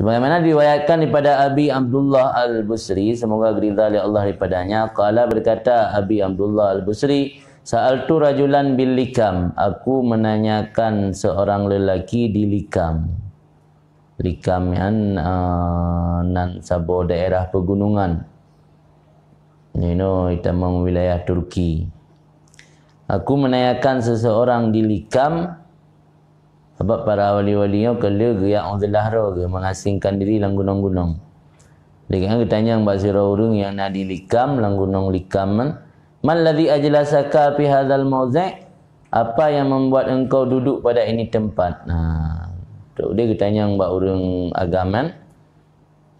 Sebagaimana diriwayatkan daripada Abi Abdullah Al-Busri, semoga ridha Allah daripadanya, qala berkata Abi Abdullah Al-Busri, sa'altu rajulan bil likam, aku menanyakan seorang lelaki di Likam. Likam yang nan sabo daerah pegunungan. Itamang wilayah Turki. Aku menanyakan seseorang di Likam, sebab para wali-walinya kalau yang udahlah roh mengasingkan diri lang gunung-gunung. Dengan ketanya mbak sira urung yang nak di Likam, lang gunung Likam man ladzi ajlasaka fi hadzal mawzi'? Apa yang membuat engkau duduk pada ini tempat? Nah, tu dia ketanya mbak urung agaman.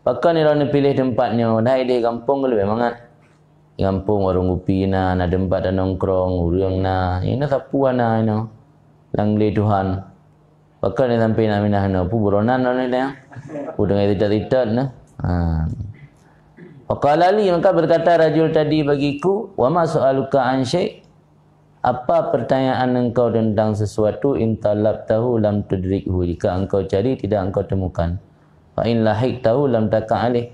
Pakar ni orang pilih tempatnya, dah di kampung lebih mangat. Kampung warung kopi na tempat dan nongkrong urang na. Ini sapu ana ini. Lang le Tuhan. Pakar ni sampai nak minah na pu buronan ni dah. Pu dengan tidak-tidak nah. Faqala li, maka berkata rajul tadi bagiku, wa ma soaluka an syai'? Apa pertanyaan engkau tentang sesuatu, in talabtahu lam tudrikhu, jika engkau cari tidak engkau temukan. Fa in lahiqtahu lam taqa alih,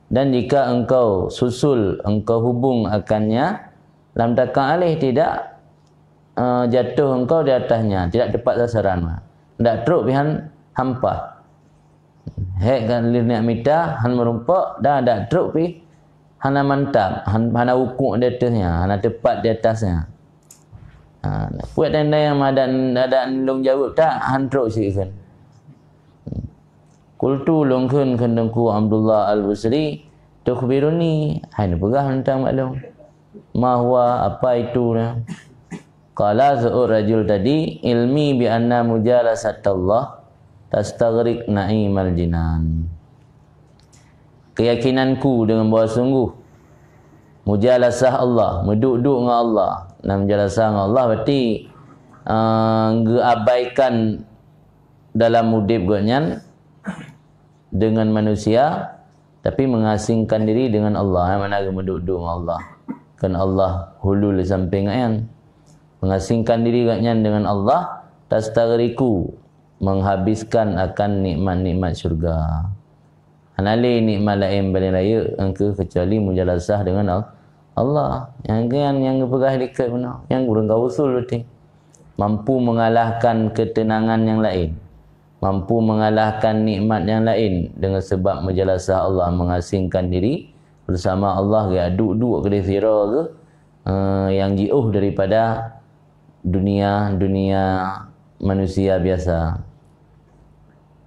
dan jika engkau susul, engkau hubung akannya, lam taqa alih, tidak jatuh engkau di atasnya, tidak tepat sasaran. Tak teruk pihan hampa. Hek kan lirniak mita han merumpak dah tak teruk pi hana mantap, hana ukuk di atasnya, hana tepat di atasnya. Buat tanda yang ada long jawab tak han teruk sikit kan. Qultu longkeun kendengku Abdullah Al-Busri, tukhbiruni, hai ni pegah tentang maklum. Ma huwa, apa itu nah? Qala zu'ur rajul tadi, ilmi bi anna mujalasatullah tastaghriq na'imal jinan. Keyakinanku dengan bahawa sungguh mujalasah Allah, menduduk dengan Allah. Nah, mujalasah dengan Allah berarti abaikan dalam mudib gonyan dengan manusia, tapi mengasingkan diri dengan Allah. Yang mana menduduk dengan Allah. Kan Allah hulul samping ayan. Mengasingkan diri dengan Allah, tastaghriqu, menghabiskan akan nikmat-nikmat syurga. Anali nikmat lain balik raya engkau kecuali mujalasah dengan Allah. Yang pegah dekat benar, yang urang kau usul betul. Mampu mengalahkan ketenangan yang lain, mampu mengalahkan nikmat yang lain dengan sebab mujalasah Allah, mengasingkan diri bersama Allah ke duduk ke sira ke yang jauh daripada dunia manusia biasa.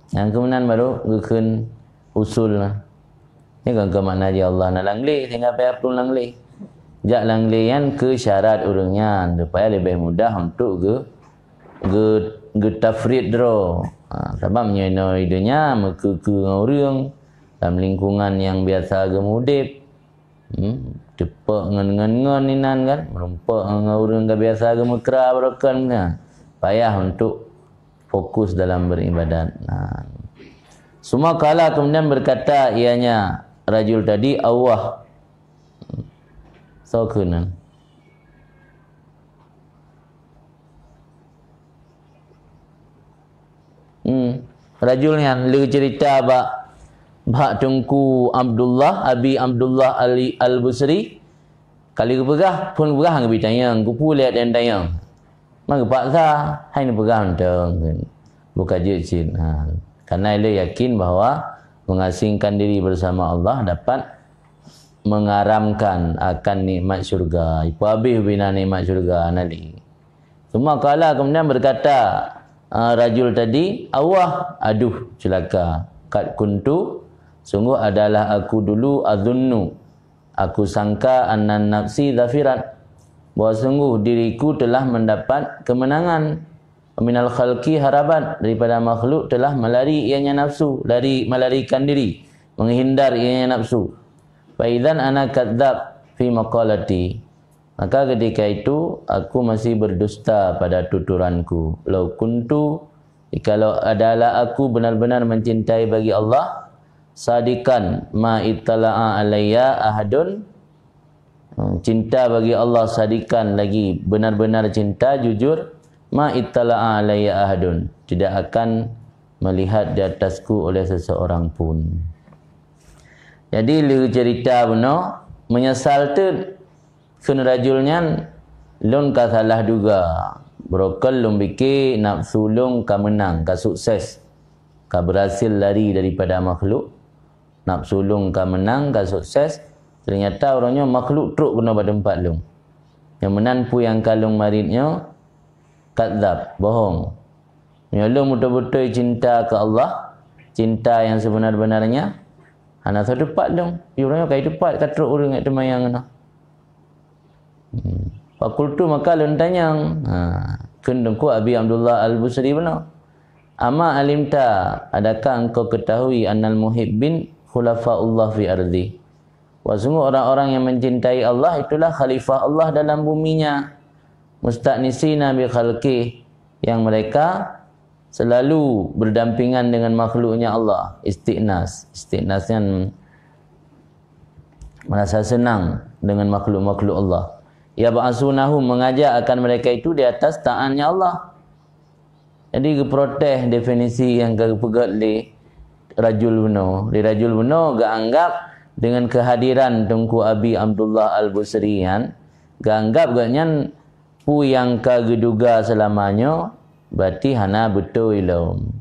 Yang kemudian baru gekeun usul lah. Ni kan ke makna dia Allah nak langleh sehingga payah pun langleh. Jak langleh yang ke syarat urangnya supaya lebih mudah untuk ge tafrid draw. Sebabnya idenya ke orang dalam lingkungan yang biasa gemudip. Cepat ngan ninan kan, merumpak dengan orang yang biasa gemekra berakan kan. Payah untuk fokus dalam beribadat. Semua kala kemudian berkata ianya rajul tadi, Allah. So kunan. Rajul yang lu cerita bak tungku Abdullah, Abi Abdullah Al-Busri. Kali ke pegah pun pegah ngi bitayang, ku pu lihat dan tayang. Mang paksa hai ni pegah enteng. Bukan jin. Karena dia yakin bahawa mengasingkan diri bersama Allah dapat mengaramkan akan nikmat syurga. Ipu habis bina nikmat syurga nali. Semua kala kemudian berkata rajul tadi, Allah, aduh celaka. Kad kuntu, sungguh adalah aku dulu azunnu, aku sangka annan nafsi zafirat, bahawa sungguh diriku telah mendapat kemenangan. Minal khalqi haraban, daripada makhluk telah melari ianya nafsu, melarikan diri, menghindar ianya nafsu. Faidzan ana kadzab fi maqalati, maka ketika itu aku masih berdusta pada tuturanku. Lau kuntu, jikalau adalah aku benar-benar mencintai bagi Allah, sadikan ma ittala'a alayya ahadun, cinta bagi Allah sadikan lagi benar-benar cinta jujur, ma ittala'a alayya ahadun, tidak akan melihat di atasku oleh seseorang pun. Jadi lu cerita benar menyesal tu kun rajulnya lun ka salah juga. Berokal lun fikir nafsu lun ka menang, ka sukses, ka berhasil lari daripada makhluk. Nafsu lun ka menang, ka sukses. Ternyata orangnya makhluk truk kena pada tempat lun. Yang menanpu yang kalung maritnya kadzab, bohong. Yang lun betul-betul cinta ke Allah, cinta yang sebenar-benarnya. Anak satu tempat lun. Orangnya kai tempat ka truk orang kat temayang ana. Fakultu maka lun tanyang, kendengku Abi Abdullah Al-Busri benar. Ama alimta, adakah engkau ketahui annal muhibbin khulafaullah fi ardi? Sungguh orang-orang yang mencintai Allah itulah khalifah Allah dalam buminya. Musta'nisina bi khalqih, yang mereka selalu berdampingan dengan makhluknya Allah. Istinasnya merasa senang dengan makhluk-makhluk Allah. Ya ba'asunahum, mengajak akan mereka itu di atas taatnya Allah. Jadi keprotes definisi yang kepegat di Rajul Buno. Di Rajul Buno gak anggap dengan kehadiran Tunku Abi Abdullah Al-Busri kan, gak anggap gaknya pu yang kageduga selamanya, berarti hana betul ilum.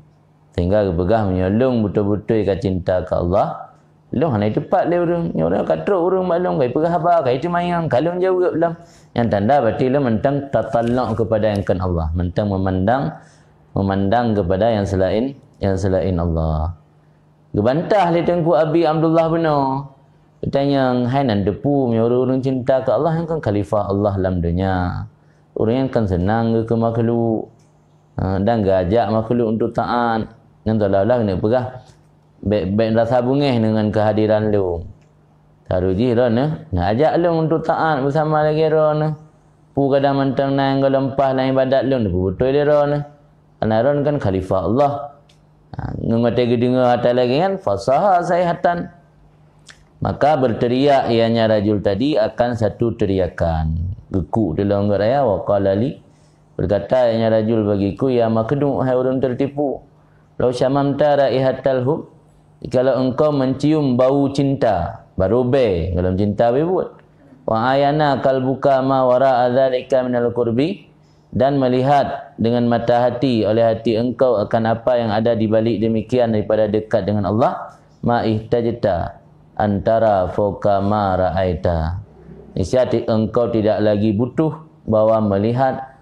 Sehingga kepegah menyolong betul-betul ka cinta ke Allah. Long hana tepat le urang, orang katruk urang balong kai pegah apa, kai tu mayang, kalung jauh ke belum. Yang tanda berarti le mentang tatallaq kepada yang kan Allah, mentang memandang kepada yang selain Allah. Gebantah le Tengku Abi Abdullah benar. Bertanya, hai nan depu orang cinta ke Allah yang kan khalifah Allah dalam dunia. Orang yang kan senang ke makhluk. Dan gajak makhluk untuk taat. Yang tolak-tolak kena pegah baik rasa bungih dengan kehadiran lu. Taruji rona, ngajak lu untuk taat bersama lagi rona. Pu kadang mentang nang lempah lain ibadat lu, betul dia rona. Anaron kan khalifah Allah. Ngengate gedinga atas lagi kan fasaha sayhatan. Maka berteriak ianya rajul tadi akan satu teriakan. Gekuk dalam raya wa qala li, berkata ianya rajul bagiku, ya makdu hai orang tertipu. Law syamamta raihatal hub, kalau engkau mencium bau cinta, barobe dalam cinta buat. Wa ayana kalbuka ma wara dzalika minal qurbi, dan melihat dengan mata hati oleh hati engkau akan apa yang ada di balik demikian daripada dekat dengan Allah. Ma ihtajta antara fauqa ma ra'aita, niscaya engkau tidak lagi butuh bahwa melihat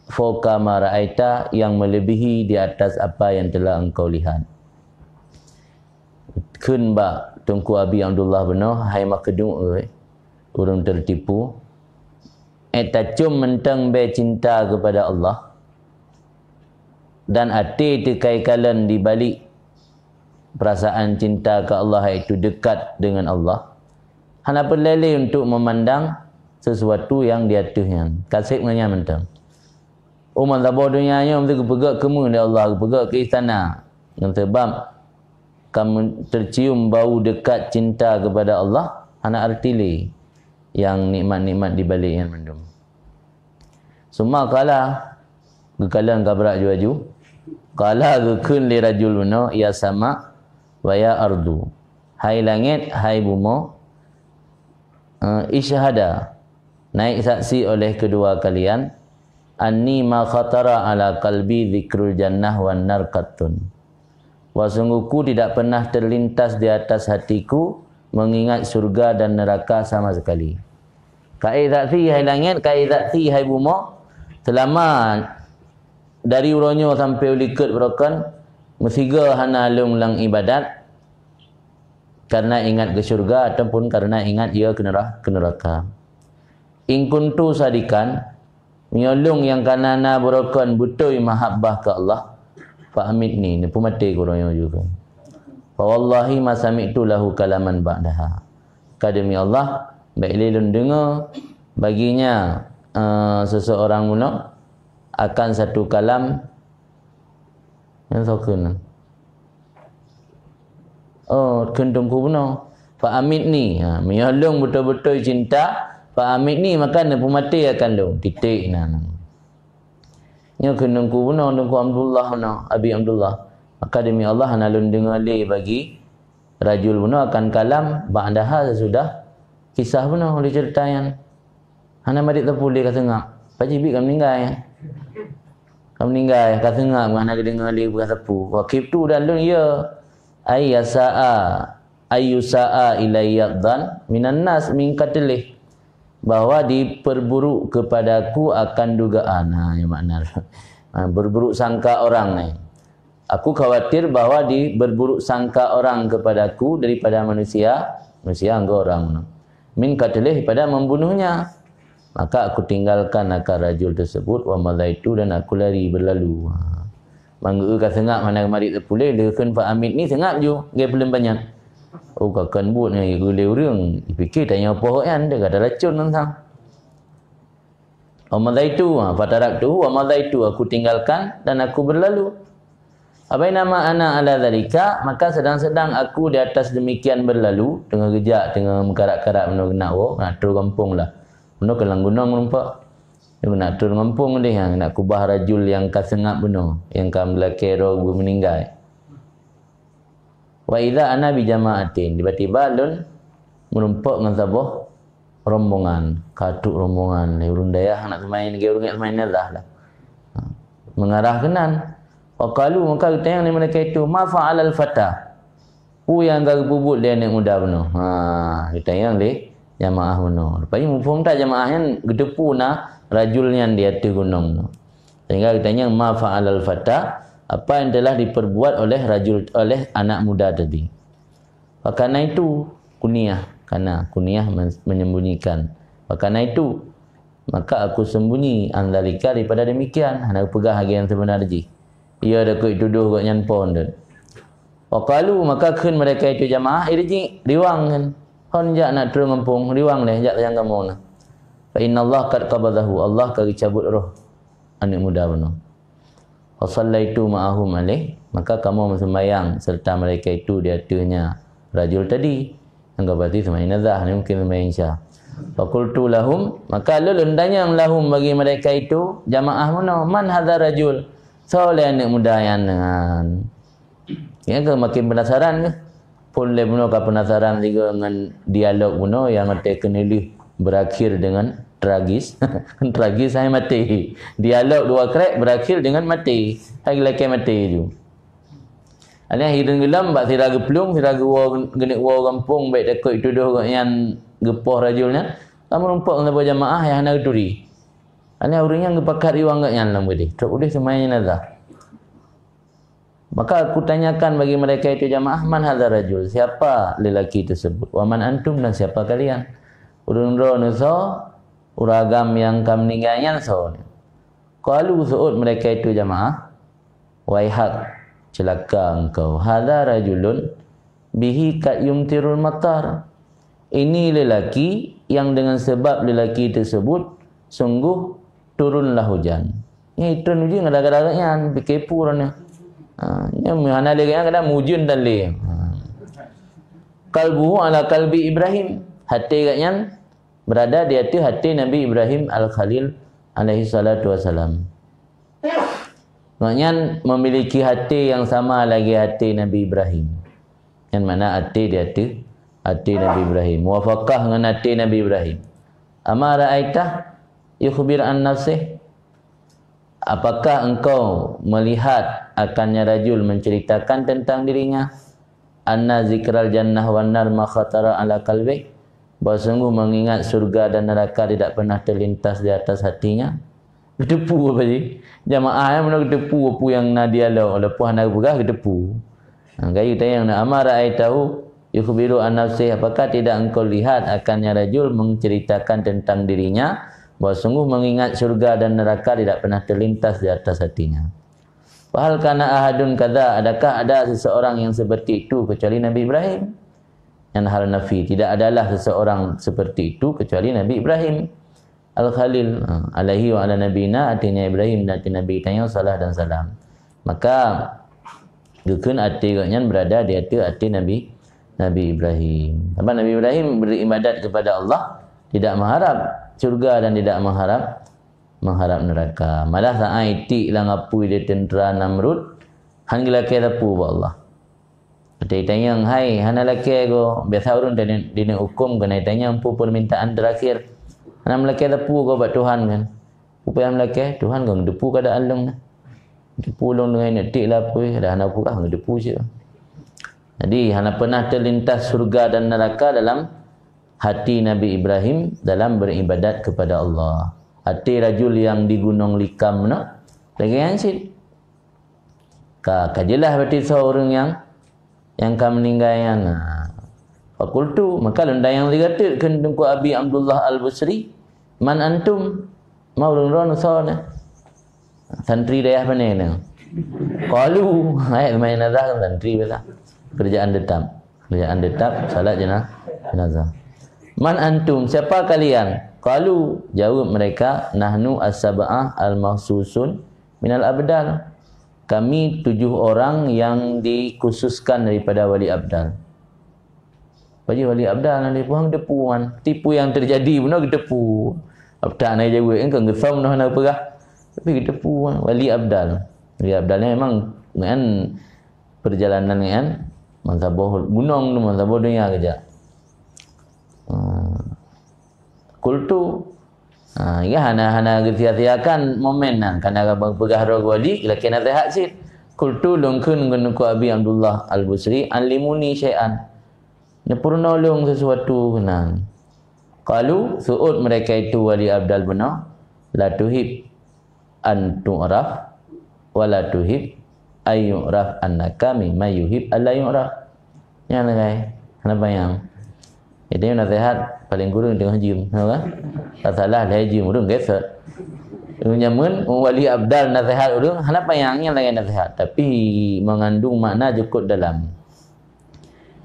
fauqa ma ra'aita, yang melebihi di atas apa yang telah engkau lihat. Kun ba Tunku Abi Abdullah benar, hai makdum orang tertipu. Eta cum mentang be cinta kepada Allah dan hati tekai kalan di balik perasaan cinta ke Allah itu dekat dengan Allah. Hana perlele untuk memandang sesuatu yang di atasnya. Kasih menanya mentang. Umar tabau dunianya untuk kepegak kemu dia Allah, kepegak ke istana. Yang sebab kamu tercium bau dekat cinta kepada Allah, hana artili yang nikmat-nikmat di balik yang mendum. Semua kala kekalan kabrak juaju. Kala gekun li rajul no ya sama wa ya ardu. Hai langit, hai bumi, isyhada, naik saksi oleh kedua kalian, anni ma khatara ala qalbi dzikrul jannah wan nar qattun. Sungguhku tidak pernah terlintas di atas hatiku mengingat surga dan neraka sama sekali. Kaizati hai langit, kaizati hai bumi, selama dari uronyo sampai ulikat berokan mesiga hana lung lang ibadat karena ingat ke syurga ataupun karena ingat ia ke neraka. In kuntu sadikan, menyolong yang kanana berokan betul mahabbah ke Allah, fa amitni, ni pemati uronyo juga. Fa wallahi ma sami'tu lahu kalaman ba'daha. Demi Allah, baik lelun dengar baginya seseorang mula akan satu kalam yang sokun. Kendungku benar. Fa amitni, menyolong betul-betul cinta. Fa amitni, maka nepu mati akan dong. Titik nah. Nya kendungku benar, Tunku Abdullah benar, Abi Abdullah. Maka demi Allah analun dengar le bagi rajul bunuh akan kalam ba'daha sesudah kisah bunuh oleh cerita yang hana madik terpulih kata ngap. Paji bik kan meninggal ya. Kan meninggal kata ngap hana dengar le berkata pu. Wa kiftu dan lun ya ayyusa'a ilayya dhan minan nas min qatlih, bahwa diperburuk kepadaku akan dugaan. Yang makna berburuk sangka orang ni. Aku khawatir bahwa berburuk sangka orang kepadaku daripada manusia engkau orang. Min qatlih, pada membunuhnya. Maka aku tinggalkan akan rajul tersebut wa madaitu, dan aku lari berlalu. Mangga ka sengap mana mari terpulih lekeun Pak Amit ni sengap ju gai belum banyak. Oh kakan buat ni gule urang, fikir tanya apa kan dia ada racun tentang. Wa madaitu fataraktu wa madaitu, aku tinggalkan dan aku berlalu. Abainama ana ala zalika, maka sedang-sedang aku di atas demikian berlalu, tengah gejak, tengah mengkarak-karak menuju nak tur kampung lah. Menuju ke gunung nampak. Dia nak tur kampung dia yang nak kubah rajul yang kasengap benar, yang kam belakero meninggal. Wa idza ana bi jama'atin, tiba-tiba lun merumpak dengan sabah rombongan, katuk rombongan, urun dayah nak main ke urang main dah. Mengarah kenan. Waqalu, maka tanya ni mereka itu, ma fa'alal fata, yang gak bubut dia anak muda benar. Kita yang di jamaah benar. Lepas ni mufhum tak jamaah yang gedepu na rajulnya dia tu gunung. Sehingga kita tanya ma fa'alal fata, apa yang telah diperbuat oleh anak muda tadi. Karena itu kuniyah, karena kuniyah menyembunyikan. Karena itu maka aku sembunyi andalika daripada demikian. Hendak pegang hagi yang sebenarnya. Ia ada kuih tuduh kat nyanpon tu. Waqalu, maka kun mereka itu jamaah irji riwang kan. Hon jak nak turun kampung riwang leh jak yang kamu nah. Fa innallaha qad qabadahu, Allah ka cabut roh anak muda benar. Fa sallaitu ma'ahum alaih, maka kamu sembahyang serta mereka itu di atasnya rajul tadi. Anggap berarti sembahyang nazah ni mungkin sembahyang isya. Fa qultu lahum, maka lulun tanya lahum bagi mereka itu jamaah mana, man hadzal rajul, soleh anak muda yang dengan ya ke makin penasaran ke pun le buno ka penasaran juga dengan dialog buno yang ada kenili berakhir dengan tragis. Tragis saya mati, dialog dua krek berakhir dengan mati, lagi mati itu. Ada hidung gelam bak siraga pelung siraga wa genik wa kampung baik takut tuduh yang gepoh rajulnya kamu nampak dengan jamaah yang hendak duri. Ada orang yang gepakat riwang kat yang lama dia. Tak boleh semuanya nazar. Maka aku tanyakan bagi mereka itu jamaah, man hadzal rajul, siapa lelaki tersebut? Wa man antum, dan siapa kalian? Urun-ro nuso uragam yang kam ninggalnya so. Qalu su'ud mereka itu jamaah, waihak, celaka engkau. Hadzal rajulun bihi kat yumtirul matar. Ini lelaki yang dengan sebab lelaki tersebut sungguh turunlah hujan. Ini turun hujan kadang-kadang kepo orangnya. Yang mana lagi kadang mujun dan le. Qalbuhu ala qalbi Ibrahim. Hati katnya berada di hati Nabi Ibrahim Al-Khalil alaihi salatu wasalam. Maknanya memiliki hati yang sama lagi hati Nabi Ibrahim. Yang mana hati hati Nabi Ibrahim. Muwafaqah dengan hati Nabi Ibrahim. Amara aitah yukhbir an nafsih, apakah engkau melihat akannya rajul menceritakan tentang dirinya, anna zikral jannah wan nar ma khatara ala qalbi, bahawa sungguh mengingat surga dan neraka tidak pernah terlintas di atas hatinya. Gedepu apa sih jamaah yang mana gedepu apa yang nadia lo lepas nak berah gedepu. Gaya tanya nak amara aitahu yukhbiru an nafsih, apakah tidak engkau lihat akannya rajul menceritakan tentang dirinya, bahawa sungguh mengingat surga dan neraka tidak pernah terlintas di atas hatinya. Wahal kana ahadun kadza, adakah ada seseorang yang seperti itu kecuali Nabi Ibrahim? Yang hal nafi, tidak adalah seseorang seperti itu kecuali Nabi Ibrahim Al-Khalil alaihi wa ala nabina, artinya Ibrahim dan Nabi tanya salah dan salam. Maka dukun artinya berada di hati Nabi Ibrahim. Sebab Nabi Ibrahim beribadat kepada Allah, tidak mengharap surga dan tidak mengharap neraka. Malah saat itik lah ngapui dia tentera Namrud, Han laki tapu ba Allah. Tanya hai hana laki go biasa urun dini hukum kena tanya empu permintaan terakhir. Hana laki tapu go ba Tuhan kan. Upaya laki Tuhan go depu kada alung. Depu long dengan netik lah apa dah hana pukah depu je. Jadi hana pernah terlintas surga dan neraka dalam hati Nabi Ibrahim dalam beribadat kepada Allah. Hati rajul yang di Gunung Likam no. Lagi ansit. Kajelah berarti seorang yang kam meninggalkan. Fakultu maka lenda yang ligatit kan dengku Abi Abdullah Al-Busri, man antum mau ron sona. Santri dayah mana ni? Qalu, ai main nazar santri bela. Kerjaan tetap salat jenazah. Man antum, siapa kalian? Qalu, jawab mereka, nahnu as-sab'ah al-mahsusun minal abdal. Kami 7 orang yang dikhususkan daripada wali abdal. Bagi wali abdal nanti puang depuan, tipu yang terjadi benar depu. Abdal nak jawab kan gesam noh nak perah. Tapi depuan wali abdal. Wali abdalnya memang dengan perjalanan dengan mazhabul gunung tu mazhabul dunia kerja. Kultu ya hana sia-siakan momen nan kana pegah rog wali laki nasihat sit. Kultu lungkun gunuku Abi Abdullah Al-Busri alimuni syai'an. Nepurna ulung sesuatu kenang. Qalu su'ud mereka itu wali abdal benar la tuhib an tu'raf wa la tuhib ayyuraf annaka mimma yuhib alla yu'raf. Yang lain kenapa yang itu nasihat paling guru tengah jim kan tak salah dah jim urang gesat nyamun wali abdal nasihat urang kenapa yang lain nasihat tapi mengandung makna cukup dalam.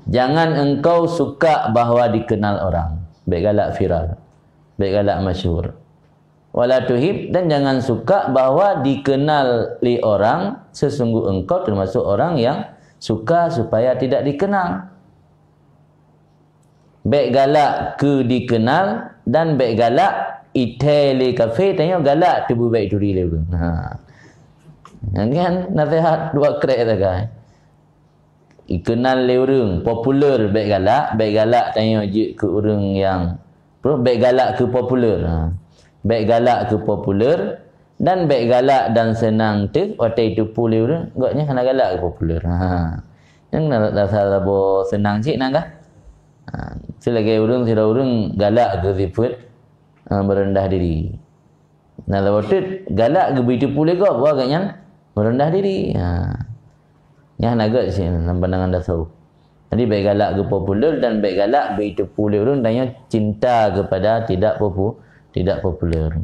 Jangan engkau suka bahawa dikenal orang, baik galak viral, baik galak masyhur. Wala tuhib, dan jangan suka bahawa dikenal li orang, sesungguh engkau termasuk orang yang suka supaya tidak dikenal. Baik galak ke dikenal dan baik galak iteli kafe tanya galak tubuh baik duri le. Ini kan nasihat dua krek tak ikenal le orang popular baik galak tanya je ke orang yang baik galak ke popular. Baik galak ke popular dan baik galak dan senang tu waktu itu pulih orang agaknya kena galak ke popular. Yang nak dasar bo senang cik nak kah? Selagi orang galak ke sifat merendah diri. Nah lepas tu galak ke begitu pulih kau agaknya merendah diri. Yang agak sih dalam pandangan dasar. Jadi baik galak ke popular dan baik galak begitu pulih orang tanya cinta kepada tidak popular.